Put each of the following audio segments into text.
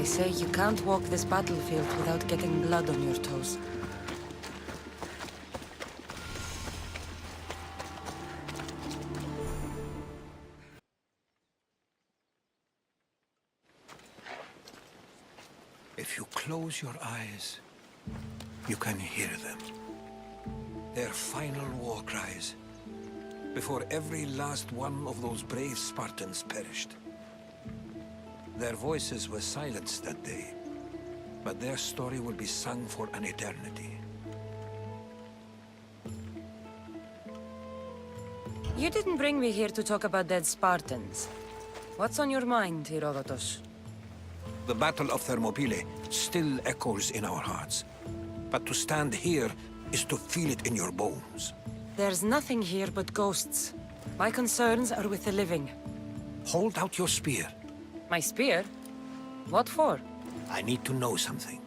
say you can't walk this battlefield without getting blood on your toes. If you close your eyes, you can hear them. Their final war cries, before every last one of those brave Spartans perished. Their voices were silenced that day, but their story will be sung for an eternity. You didn't bring me here to talk about dead Spartans. What's on your mind, Herodotus? The Battle of Thermopylae still echoes in our hearts. But to stand here is to feel it in your bones. There's nothing here but ghosts. My concerns are with the living. Hold out your spear. My spear? What for? I need to know something.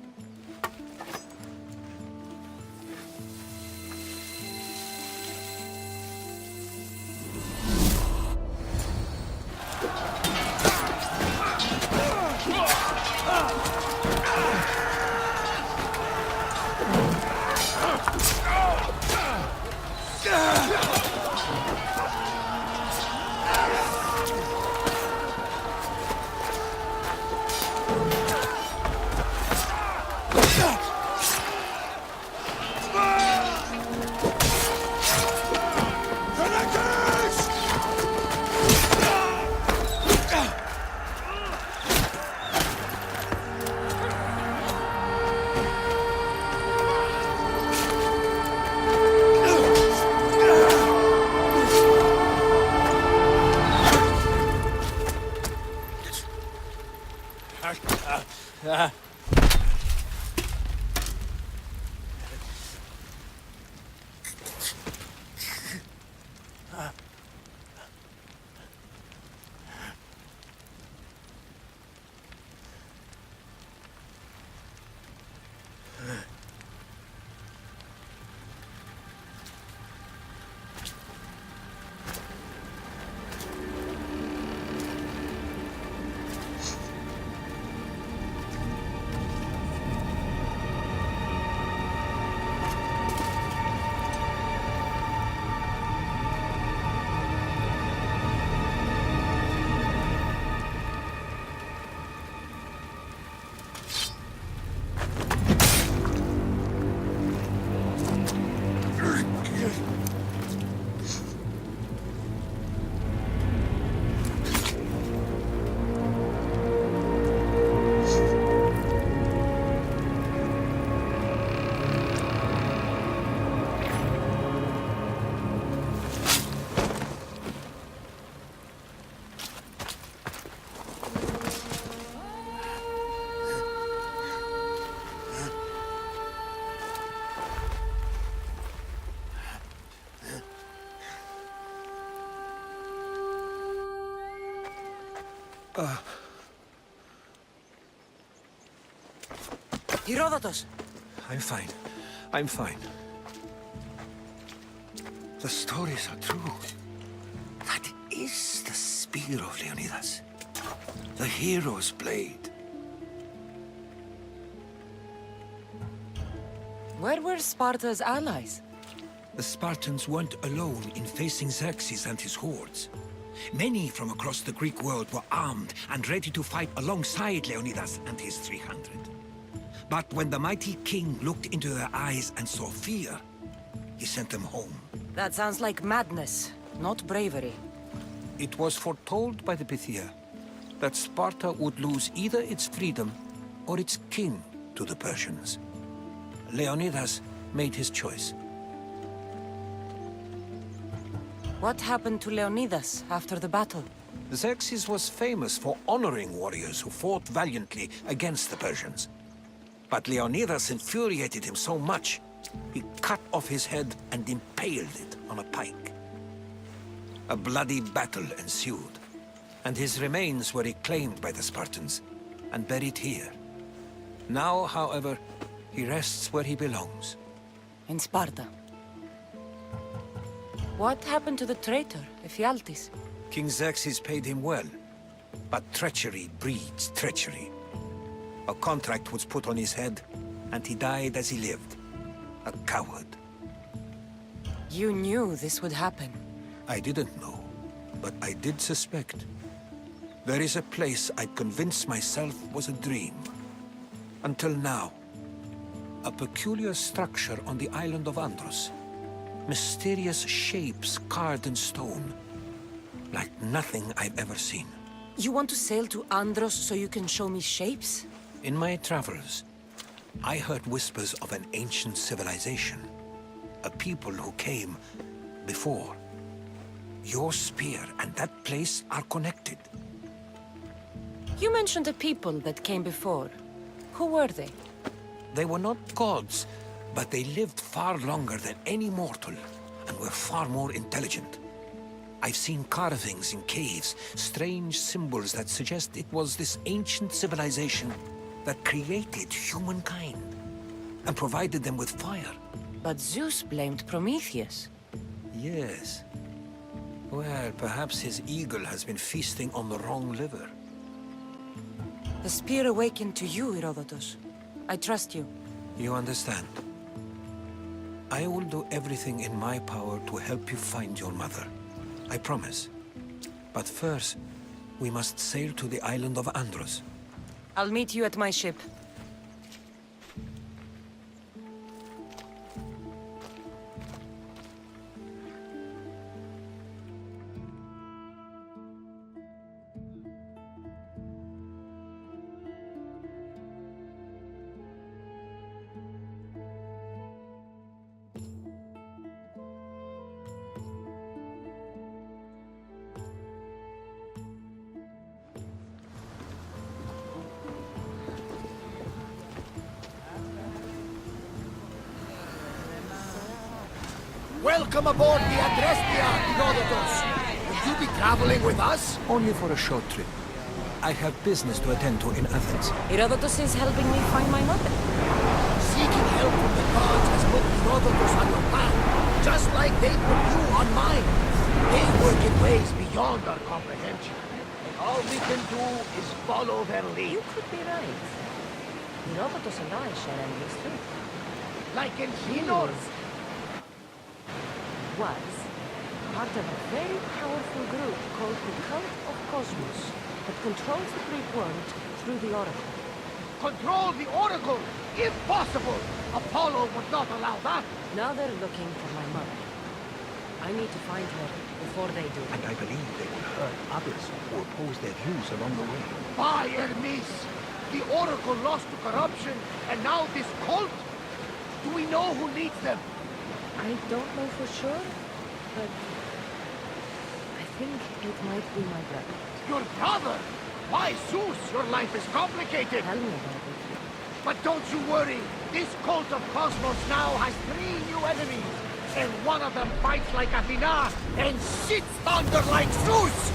Herodotus! I'm fine. I'm fine. The stories are true. That is the spear of Leonidas. The hero's blade. Where were Sparta's allies? The Spartans weren't alone in facing Xerxes and his hordes. Many from across the Greek world were armed and ready to fight alongside Leonidas and his 300. But when the mighty king looked into their eyes and saw fear, he sent them home. That sounds like madness, not bravery. It was foretold by the Pythia that Sparta would lose either its freedom or its king to the Persians. Leonidas made his choice. What happened to Leonidas after the battle? Xerxes was famous for honoring warriors who fought valiantly against the Persians. But Leonidas infuriated him so much, he cut off his head and impaled it on a pike. A bloody battle ensued, and his remains were reclaimed by the Spartans and buried here. Now, however, he rests where he belongs. In Sparta. What happened to the traitor, Ephialtes? King Xerxes paid him well, but treachery breeds treachery. A contract was put on his head, and he died as he lived. A coward. You knew this would happen. I didn't know, but I did suspect. There is a place I'd convinced myself was a dream. Until now. A peculiar structure on the island of Andros. Mysterious shapes carved in stone. Like nothing I've ever seen. You want to sail to Andros so you can show me shapes? In my travels, I heard whispers of an ancient civilization. A people who came before. Your spear and that place are connected. You mentioned a people that came before. Who were they? They were not gods, but they lived far longer than any mortal, and were far more intelligent. I've seen carvings in caves, strange symbols that suggest it was this ancient civilization that created humankind, and provided them with fire. But Zeus blamed Prometheus. Yes. Well, perhaps his eagle has been feasting on the wrong liver. The spear awakened to you, Herodotus. I trust you. You understand. I will do everything in my power to help you find your mother. I promise. But first, we must sail to the island of Andros. I'll meet you at my ship. Welcome aboard the Adrestia, Herodotus. Will you be traveling with us? Only for a short trip. I have business to attend to in Athens. Herodotus is helping me find my mother. Seeking help from the gods has put Herodotus on your path, just like they put you on mine. They work in ways beyond our comprehension. And all we can do is follow their lead. You could be right. Herodotus and I share endless truth. Like Encinos. Was part of a very powerful group called the Cult of Cosmos that controls the Greek world through the Oracle. Control the Oracle, if possible. Apollo would not allow that. Now they're looking for my mother. I need to find her before they do. And I believe they will hurt others who oppose their views along the way. By Hermes! The Oracle lost to corruption, and now this cult? Do we know who leads them? I don't know for sure, but I think it might be my brother. Your brother? Why, Zeus, your life is complicated. Tell me about it. But don't you worry. This cult of Cosmos now has 3 new enemies. And one of them fights like Athena and shits thunder like Zeus.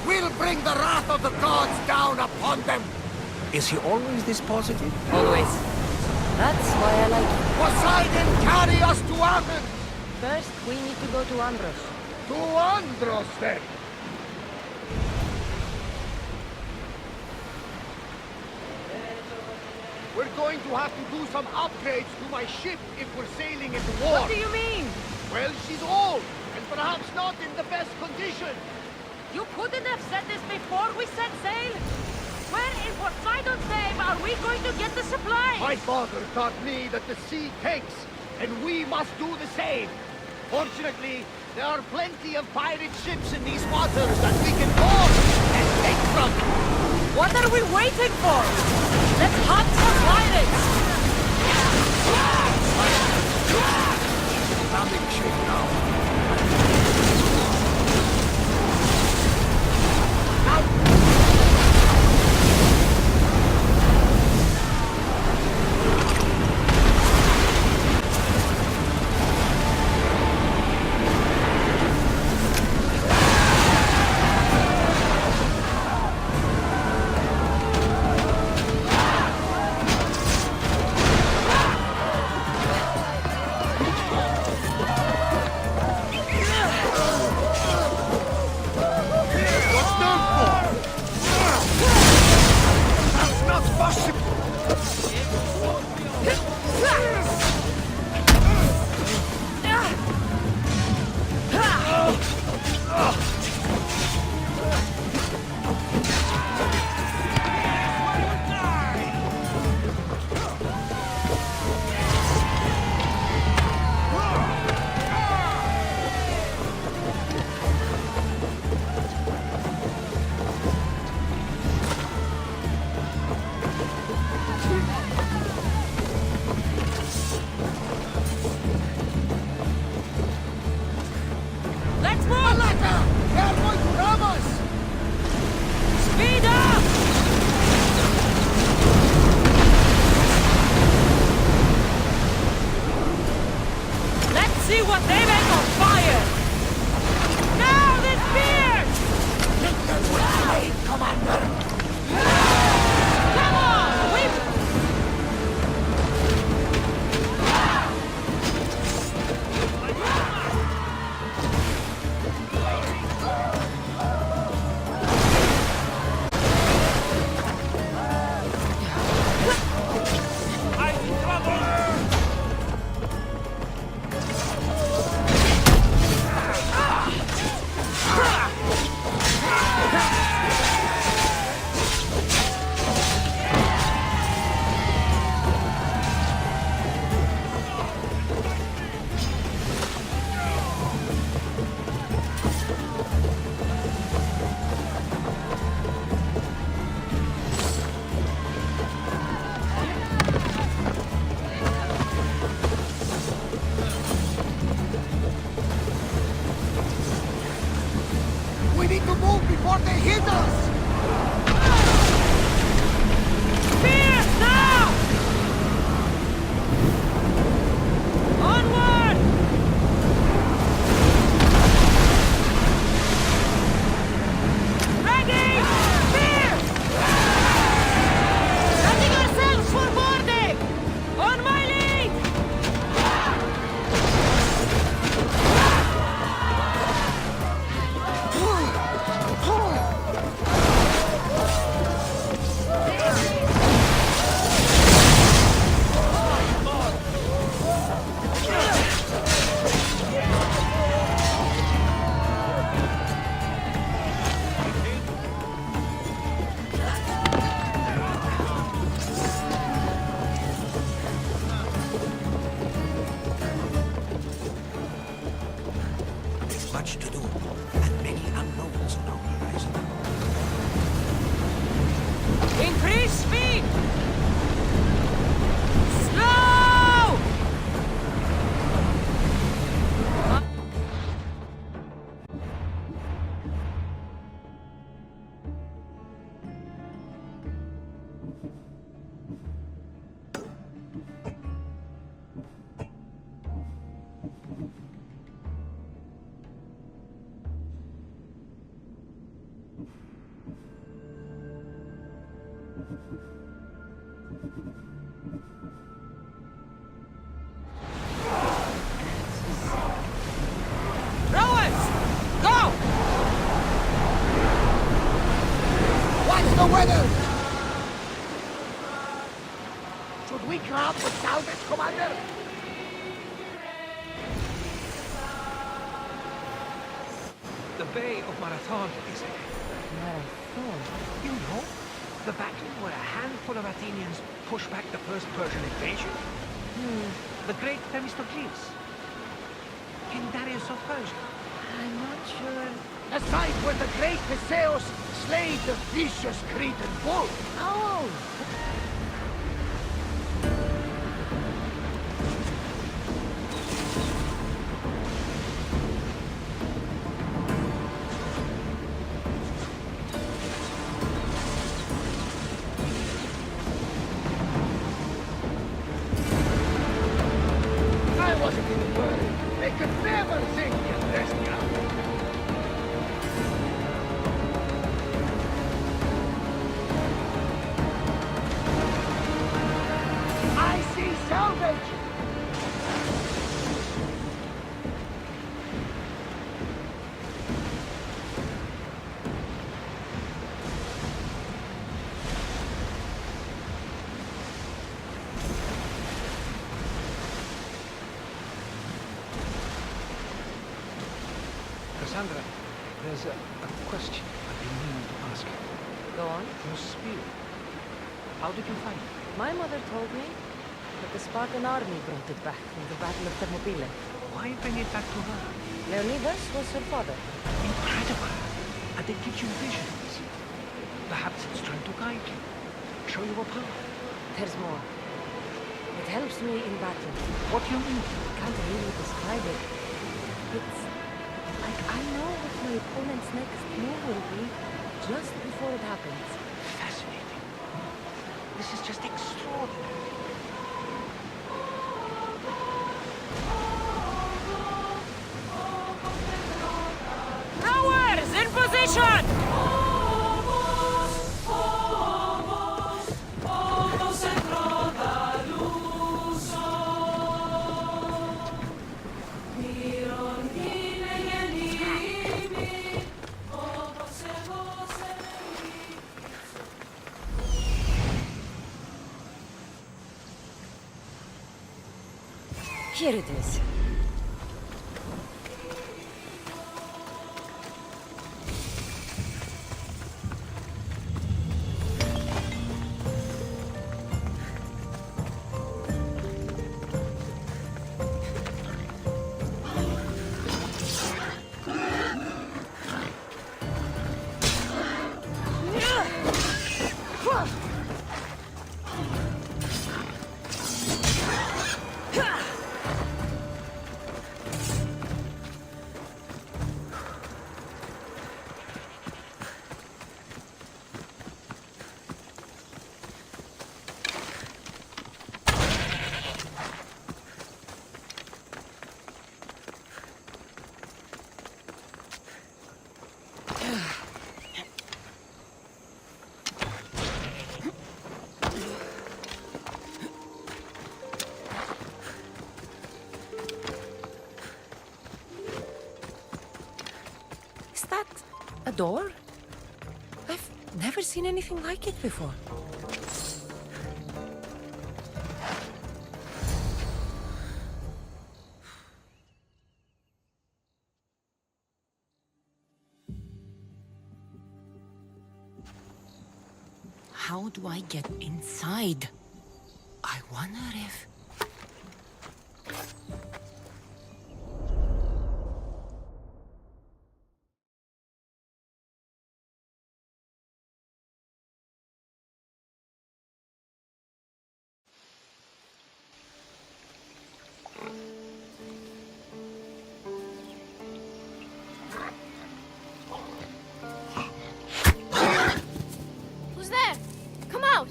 We'll bring the wrath of the gods down upon them. Is he always this positive? Always. That's why I like you. Poseidon, carry us to Athens. First, we need to go to Andros. To Andros, then. We're going to have to do some upgrades to my ship if we're sailing into war. What do you mean? Well, she's old, and perhaps not in the best condition. You couldn't have said this before we set sail? Where in Poseidon's name are we going to get the supplies? My father taught me that the sea takes, and we must do the same. Fortunately, there are plenty of pirate ships in these waters that we can board and take from. What are we waiting for? Let's hunt for pirates! Nothing shape now. That's not possible! much to do, and many unknowns on our horizon. Increase speed! Slow! Rowers! Go! What's the weather? Should we grab the salvage, Commander? The Bay of Marathon is Marathon. You know, the battle where a handful of Athenians pushed back the first Persian invasion? The great Themistocles. King Darius of Persia. I'm not sure. The site where the great Theseus slayed the vicious Cretan bull. Oh! I wasn't in a hurry. They could never think in this ground. I see salvage! Cassandra, there's a question I've been meaning to ask you. Go on. Your spear. How did you find it? My mother told me that the Spartan army brought it back from the Battle of Thermopylae. Why bring it back to her? Leonidas was her father. Incredible. And it gives you visions. Perhaps it's trying to guide you. Show you a path. There's more. It helps me in battle. What do you mean? I can't really describe it. It's like I know what my opponent's next move will be just before it happens. Fascinating. This is just extraordinary. Rowers in position! Here it is. Is that a door? I've never seen anything like it before. How do I get inside? I wonder if... Come out!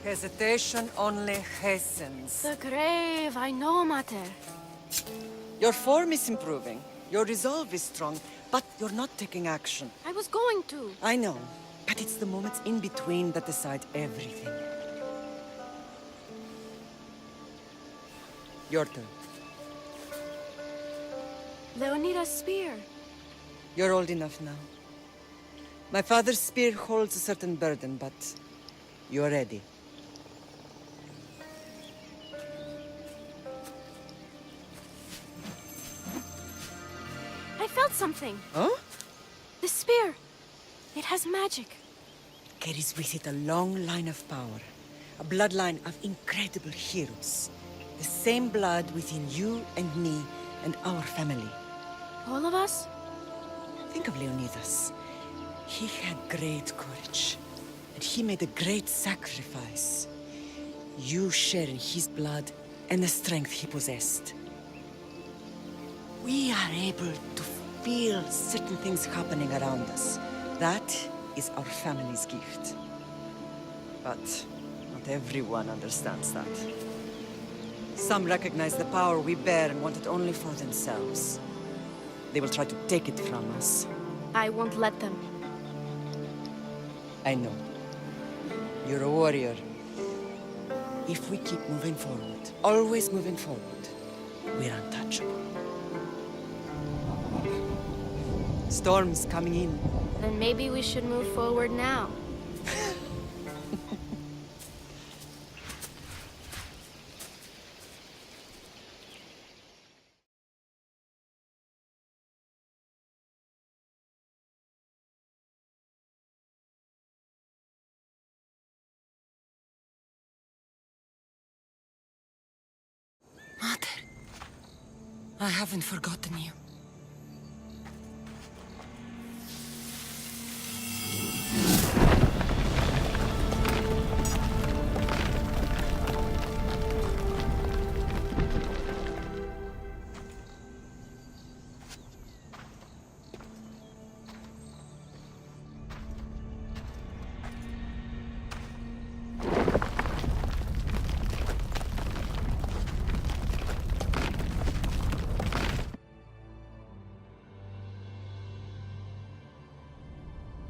Hesitation only hastens. The grave, I know, Mater. Your form is improving. Your resolve is strong, but you're not taking action. I was going to. I know, but it's the moments in between that decide everything. Your turn. Leonida's spear. You're old enough now. My father's spear holds a certain burden, but you're ready. I felt something. Huh? The spear. It has magic. Carries with it a long line of power. A bloodline of incredible heroes. The same blood within you and me and our family. All of us? Think of Leonidas. He had great courage. And he made a great sacrifice. You share in his blood and the strength he possessed. We are able to feel certain things happening around us. That is our family's gift. But not everyone understands that. Some recognize the power we bear and want it only for themselves. They will try to take it from us. I won't let them. I know. You're a warrior. If we keep moving forward, always moving forward, we're untouchable. Storm's coming in. Then maybe we should move forward now. Mother, I haven't forgotten you.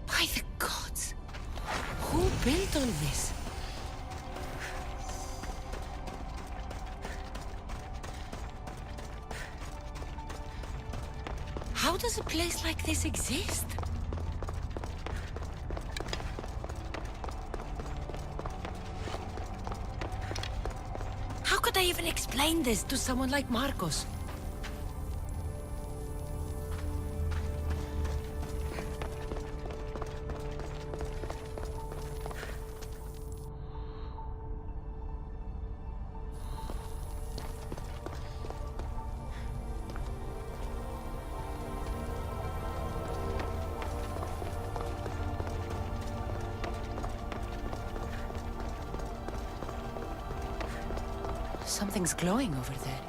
By the gods! Who built all this? How does a place like this exist? How could I even explain this to someone like Marcos? Something's glowing over there.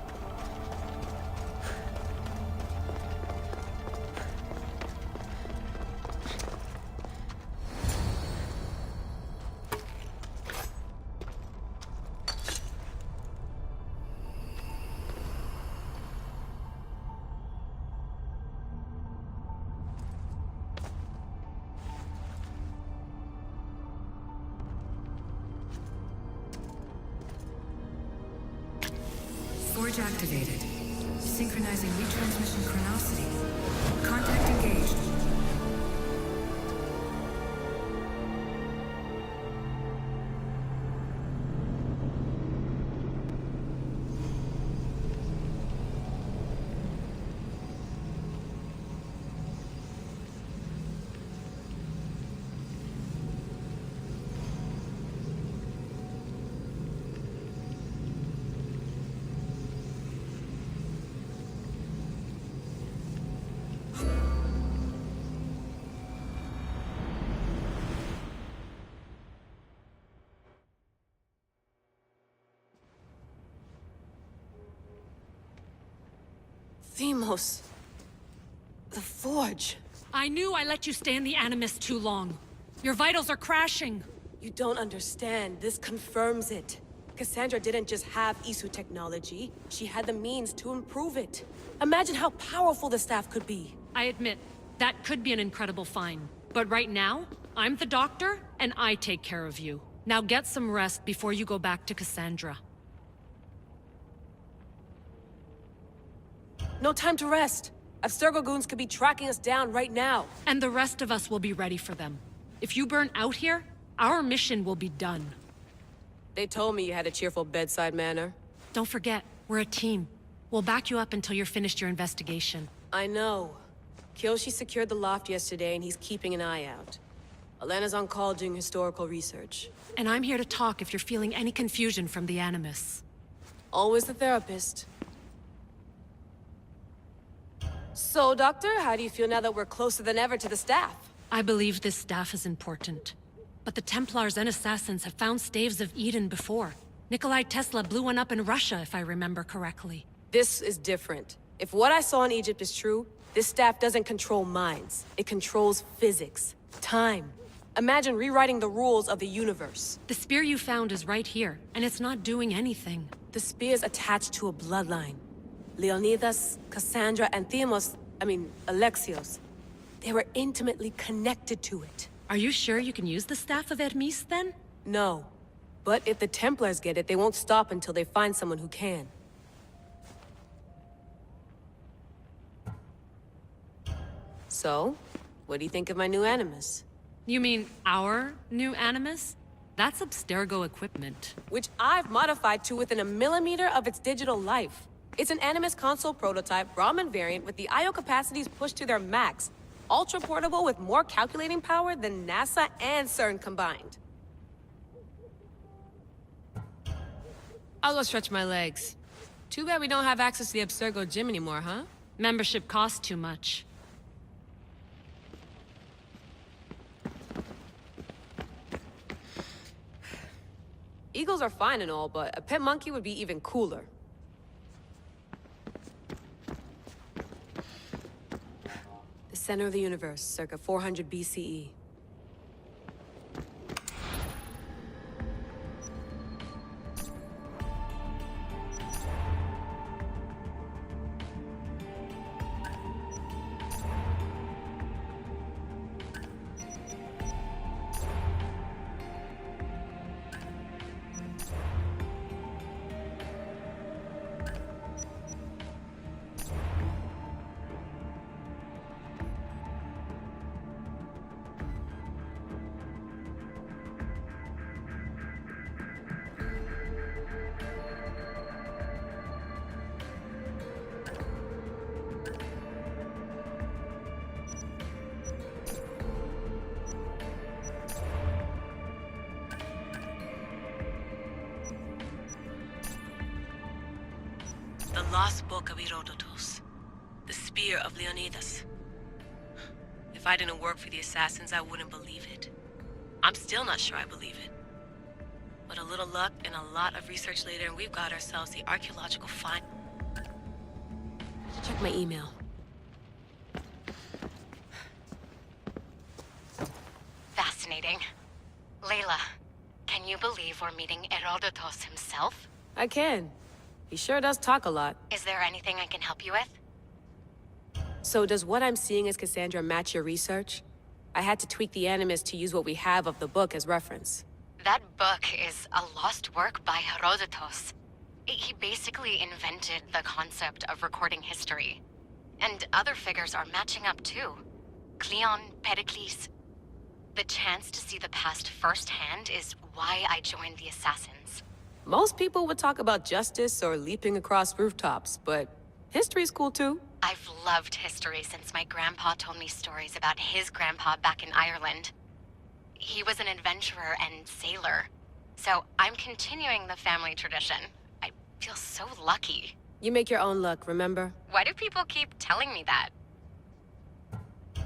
Forge activated. Synchronizing retransmission chronicity. Contact engaged. Themos. The Forge. I knew I let you stay in the Animus too long. Your vitals are crashing. You don't understand. This confirms it. Cassandra didn't just have Isu technology. She had the means to improve it. Imagine how powerful the staff could be. I admit, that could be an incredible find. But right now, I'm the doctor, and I take care of you. Now get some rest before you go back to Cassandra. No time to rest. Abstergo goons could be tracking us down right now. And the rest of us will be ready for them. If you burn out here, our mission will be done. They told me you had a cheerful bedside manner. Don't forget, we're a team. We'll back you up until you're finished your investigation. I know. Kyoshi secured the loft yesterday and he's keeping an eye out. Elena's on call doing historical research. And I'm here to talk if you're feeling any confusion from the Animus. Always the therapist. So, Doctor, how do you feel now that we're closer than ever to the staff? I believe this staff is important. But the Templars and Assassins have found staves of Eden before. Nikolai Tesla blew one up in Russia, if I remember correctly. This is different. If what I saw in Egypt is true, this staff doesn't control minds. It controls physics, time. Imagine rewriting the rules of the universe. The spear you found is right here, and it's not doing anything. The spear's attached to a bloodline. Leonidas, Cassandra, and Alexios. They were intimately connected to it. Are you sure you can use the Staff of Hermes, then? No. But if the Templars get it, they won't stop until they find someone who can. So, what do you think of my new Animus? You mean our new Animus? That's Abstergo equipment. Which I've modified to within a millimeter of its digital life. It's an Animus console prototype, Brahmin variant, with the I/O capacities pushed to their max. Ultra-portable with more calculating power than NASA and CERN combined. I'll go stretch my legs. Too bad we don't have access to the Abstergo gym anymore, huh? Membership costs too much. Eagles are fine and all, but a pet monkey would be even cooler. The center of the universe, circa 400 BCE. The lost book of Herodotus. The spear of Leonidas. If I didn't work for the Assassins, I wouldn't believe it. I'm still not sure I believe it. But a little luck and a lot of research later, and we've got ourselves the archaeological find. Check my email. Fascinating. Layla, can you believe we're meeting Herodotus himself? I can. He sure does talk a lot. Is there anything I can help you with? So does what I'm seeing as Cassandra match your research? I had to tweak the Animus to use what we have of the book as reference. That book is a lost work by Herodotus. He basically invented the concept of recording history. And other figures are matching up too. Cleon, Pericles. The chance to see the past firsthand is why I joined the Assassins. Most people would talk about justice or leaping across rooftops, but history's cool too. I've loved history since my grandpa told me stories about his grandpa back in Ireland. He was an adventurer and sailor. So I'm continuing the family tradition. I feel so lucky. You make your own luck, remember? Why do people keep telling me that?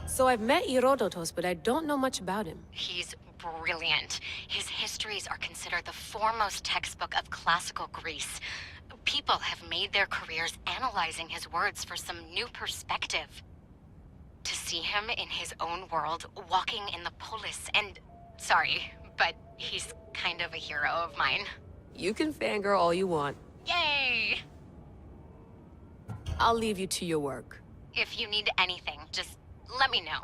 So I've met Herodotus, but I don't know much about him. He's brilliant. His histories are considered the foremost textbook of classical Greece. People have made their careers analyzing his words for some new perspective. To see him in his own world, walking in the polis, and... Sorry, but he's kind of a hero of mine. You can fangirl all you want. Yay! I'll leave you to your work. If you need anything, just let me know.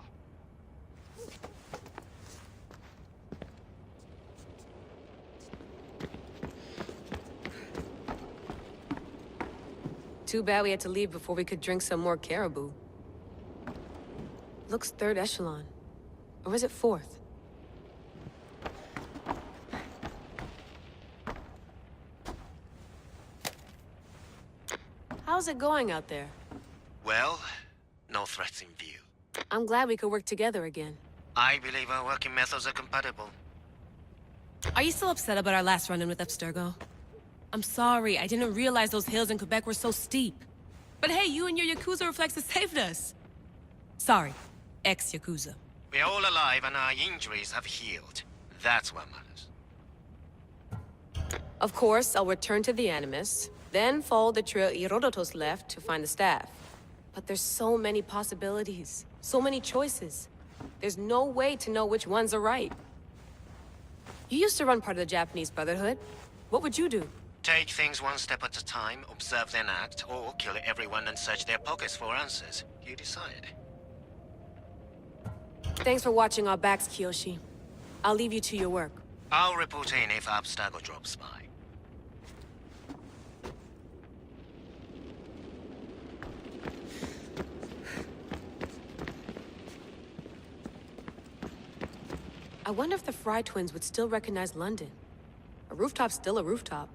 Too bad we had to leave before we could drink some more caribou. Looks third echelon. Or is it fourth? How's it going out there? Well, no threats in view. I'm glad we could work together again. I believe our working methods are compatible. Are you still upset about our last run-in with Abstergo? I'm sorry, I didn't realize those hills in Quebec were so steep. But hey, you and your Yakuza reflexes saved us. Sorry, ex-Yakuza. We're all alive and our injuries have healed. That's what matters. Of course, I'll return to the Animus, then follow the trail Herodotus left to find the staff. But there's so many possibilities, so many choices. There's no way to know which ones are right. You used to run part of the Japanese Brotherhood. What would you do? Take things one step at a time, observe then act, or kill everyone and search their pockets for answers. You decide. Thanks for watching our backs, Kiyoshi. I'll leave you to your work. I'll report in if Abstergo drops by. I wonder if the Fry twins would still recognize London. A rooftop's still a rooftop.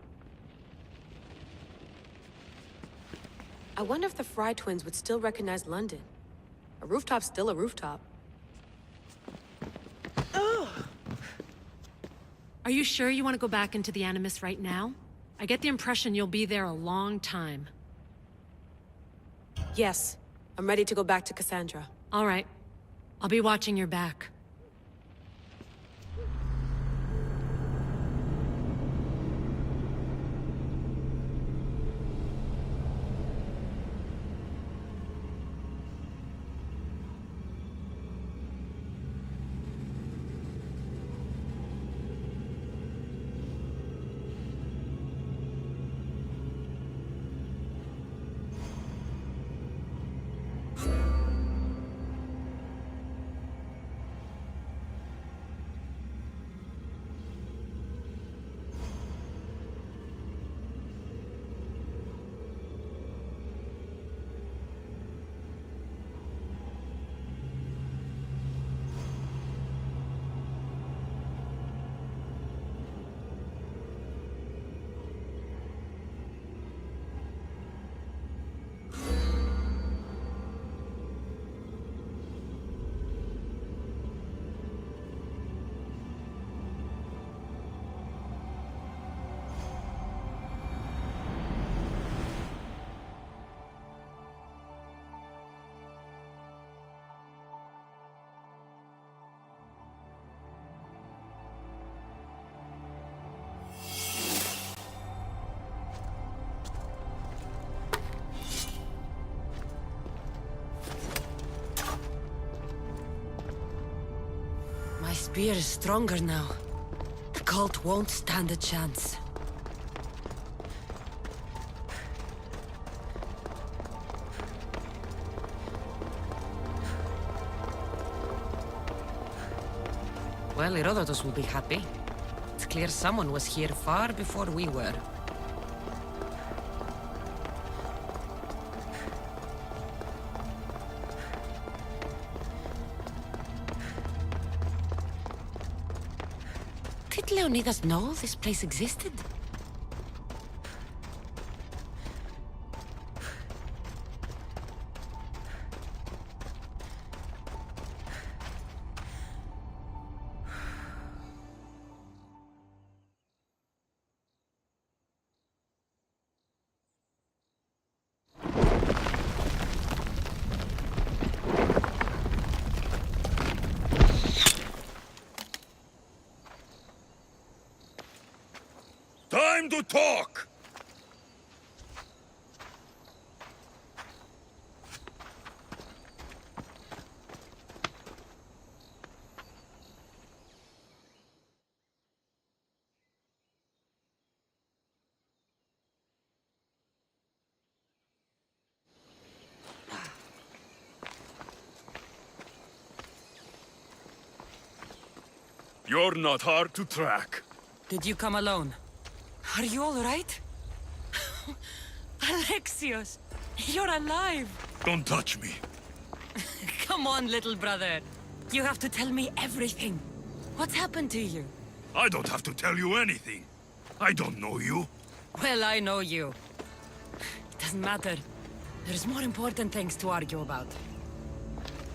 I wonder if the Fry twins would still recognize London. A rooftop's still a rooftop. Are you sure you want to go back into the Animus right now? I get the impression you'll be there a long time. Yes. I'm ready to go back to Cassandra. All right. I'll be watching your back. My spear is stronger now. The cult won't stand a chance. Well, Herodotus will be happy. It's clear someone was here far before we were. Did Leonidas know this place existed? Time to talk! You're not hard to track. Did you come alone? Are you all right? Alexios, you're alive! Don't touch me. Come on, little brother. You have to tell me everything. What's happened to you? I don't have to tell you anything. I don't know you. Well, I know you. It doesn't matter. There's more important things to argue about.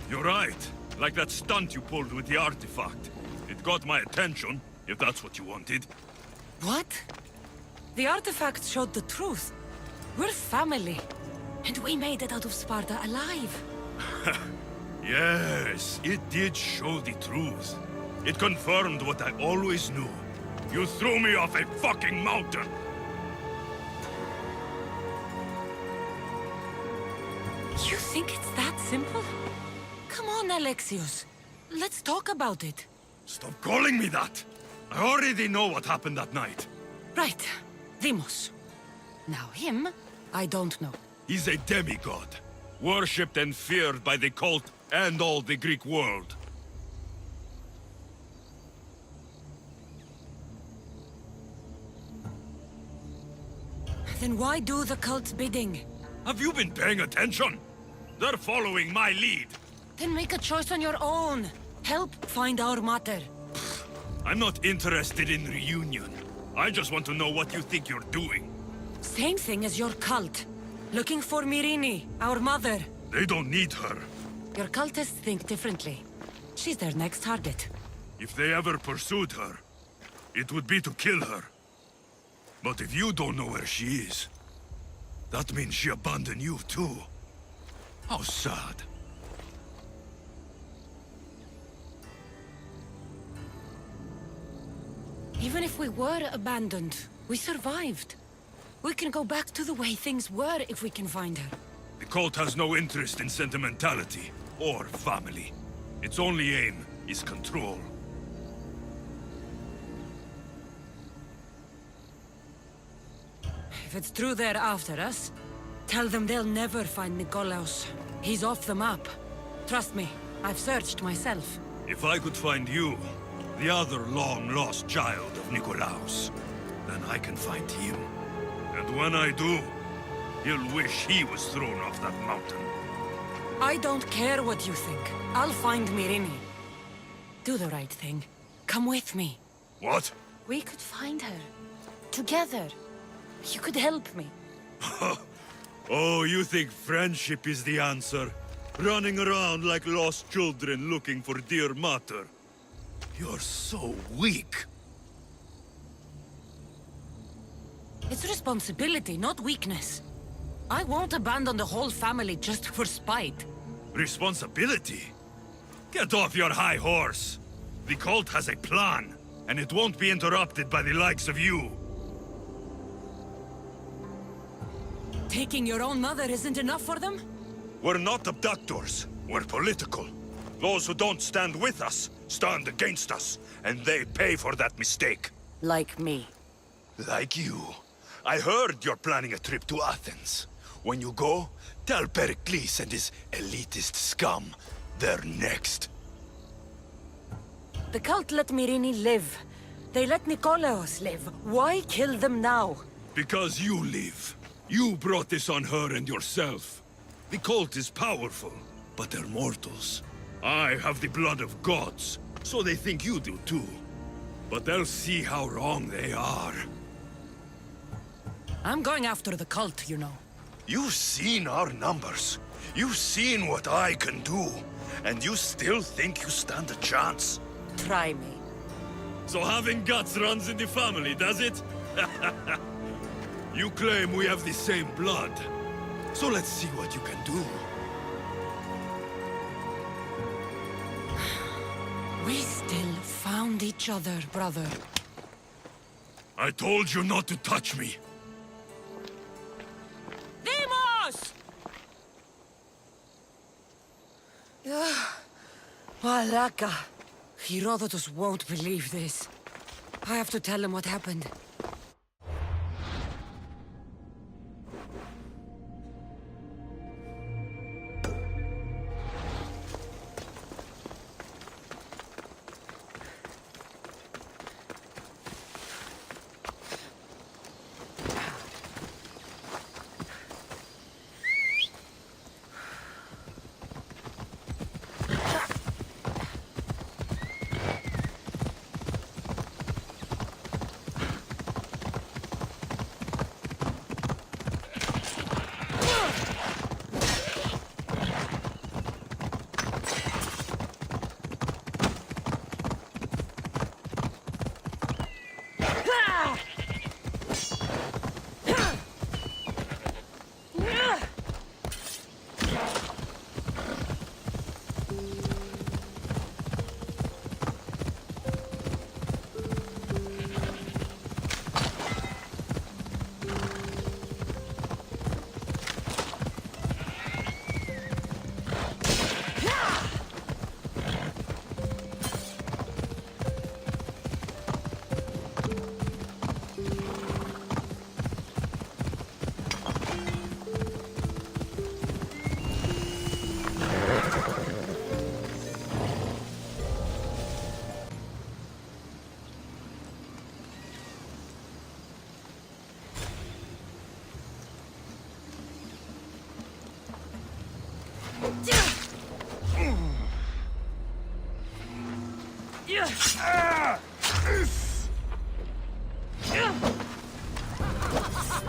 You're right. Like that stunt you pulled with the artifact. It got my attention, if that's what you wanted. What? The artifact showed the truth. We're family. And we made it out of Sparta alive. Yes, it did show the truth. It confirmed what I always knew. You threw me off a fucking mountain! You think it's that simple? Come on, Alexios. Let's talk about it. Stop calling me that! I already know what happened that night. Right. Deimos. Now him, I don't know. He's a demigod. Worshipped and feared by the cult and all the Greek world. Then why do the cult's bidding? Have you been paying attention? They're following my lead. Then make a choice on your own. Help find our mater. I'm not interested in reunion. I just want to know what you think you're doing. Same thing as your cult. Looking for Myrrine, our mother. They don't need her. Your cultists think differently. She's their next target. If they ever pursued her, it would be to kill her. But if you don't know where she is, that means she abandoned you too. How sad. Even if we were abandoned, we survived. We can go back to the way things were if we can find her. The cult has no interest in sentimentality or family. Its only aim is control. If it's true they're after us, tell them they'll never find Nikolaos. He's off the map. Trust me, I've searched myself. If I could find you, the other long-lost child of Nikolaos, then I can find him. And when I do, he'll wish he was thrown off that mountain. I don't care what you think. I'll find Myrrine. Do the right thing. Come with me. What? We could find her. Together. You could help me. Oh, you think friendship is the answer? Running around like lost children looking for dear mater. You're so weak. It's responsibility, not weakness. I won't abandon the whole family just for spite. Responsibility? Get off your high horse. The cult has a plan, and it won't be interrupted by the likes of you. Taking your own mother isn't enough for them? We're not abductors. We're political. Those who don't stand with us stand against us, and they pay for that mistake. Like me. Like you. I heard you're planning a trip to Athens. When you go, tell Pericles and his elitist scum they're next. The cult let Myrrine live. They let Nikolaos live. Why kill them now? Because you live. You brought this on her and yourself. The cult is powerful, but they're mortals. I have the blood of gods, so they think you do too. But they'll see how wrong they are. I'm going after the cult, you know. You've seen our numbers. You've seen what I can do. And you still think you stand a chance? Try me. So having guts runs in the family, does it? You claim we have the same blood. So let's see what you can do. We still found each other, brother. I told you not to touch me. Deimos! Malaka. Herodotus won't believe this. I have to tell him what happened.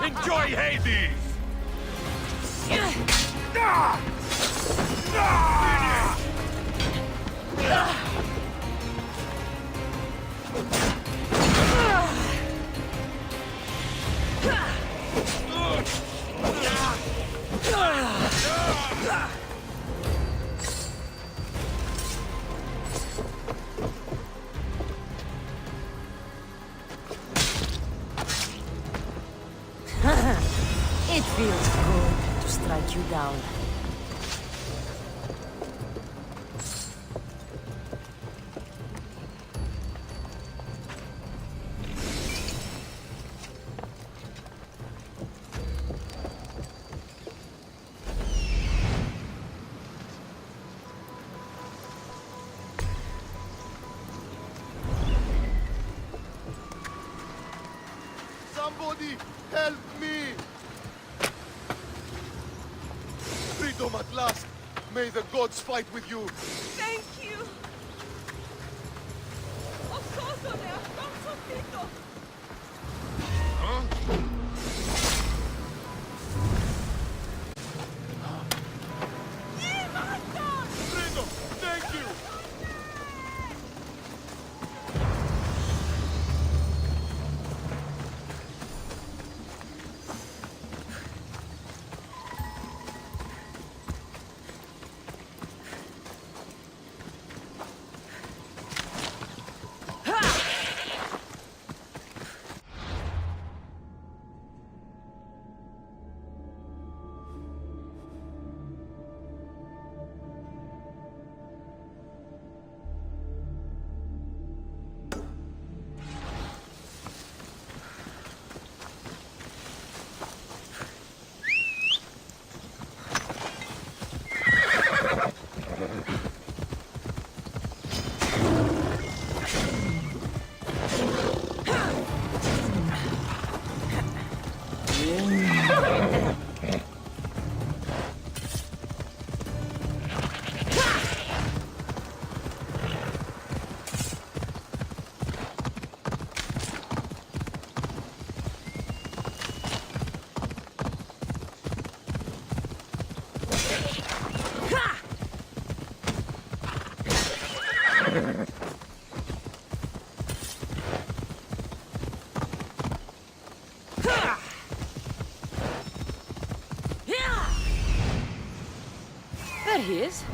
Enjoy Hades! It feels good to strike you down. Somebody help me! Freedom at last! May the gods fight with you! Thank you! Ho cosa ne ha sentito? Freedom! Thank you! There he is.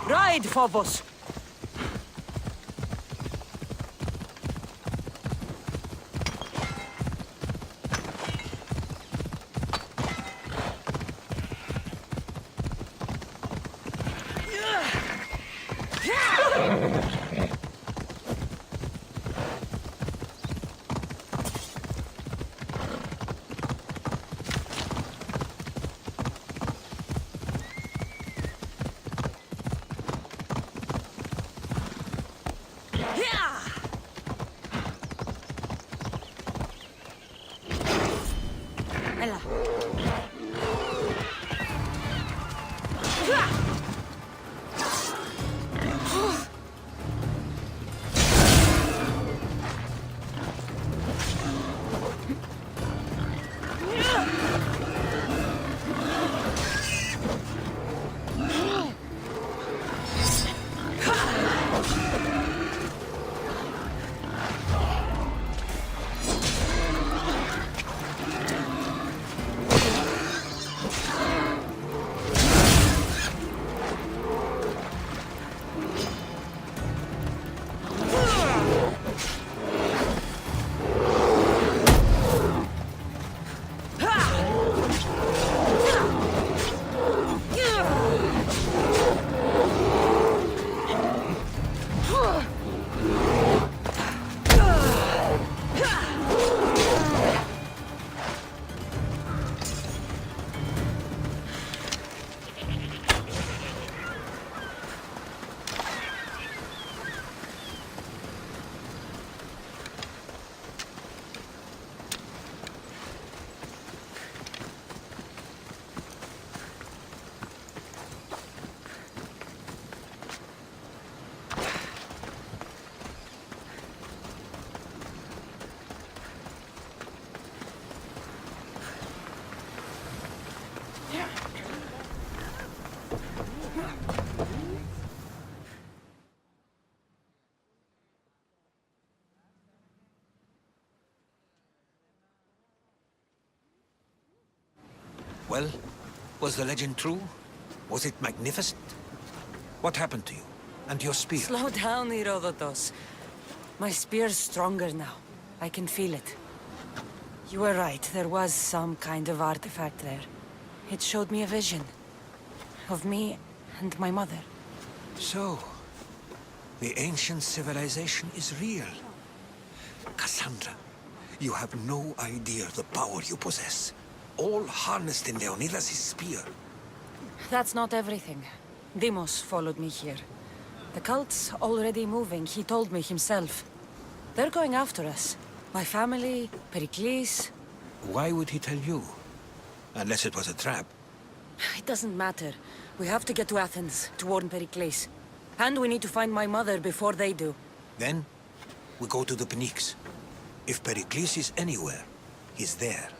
Ride, Phobos! Well, was the legend true? Was it magnificent? What happened to you? And your spear? Slow down, Herodotus. My spear's stronger now. I can feel it. You were right, there was some kind of artifact there. It showed me a vision. Of me and my mother. So, the ancient civilization is real. Cassandra, you have no idea the power you possess. All harnessed in Leonidas' spear. That's not everything. Deimos followed me here. The cult's already moving, he told me himself. They're going after us. My family, Pericles. Why would he tell you? Unless it was a trap. It doesn't matter. We have to get to Athens, to warn Pericles. And we need to find my mother before they do. Then, we go to the Pnyx. If Pericles is anywhere, he's there.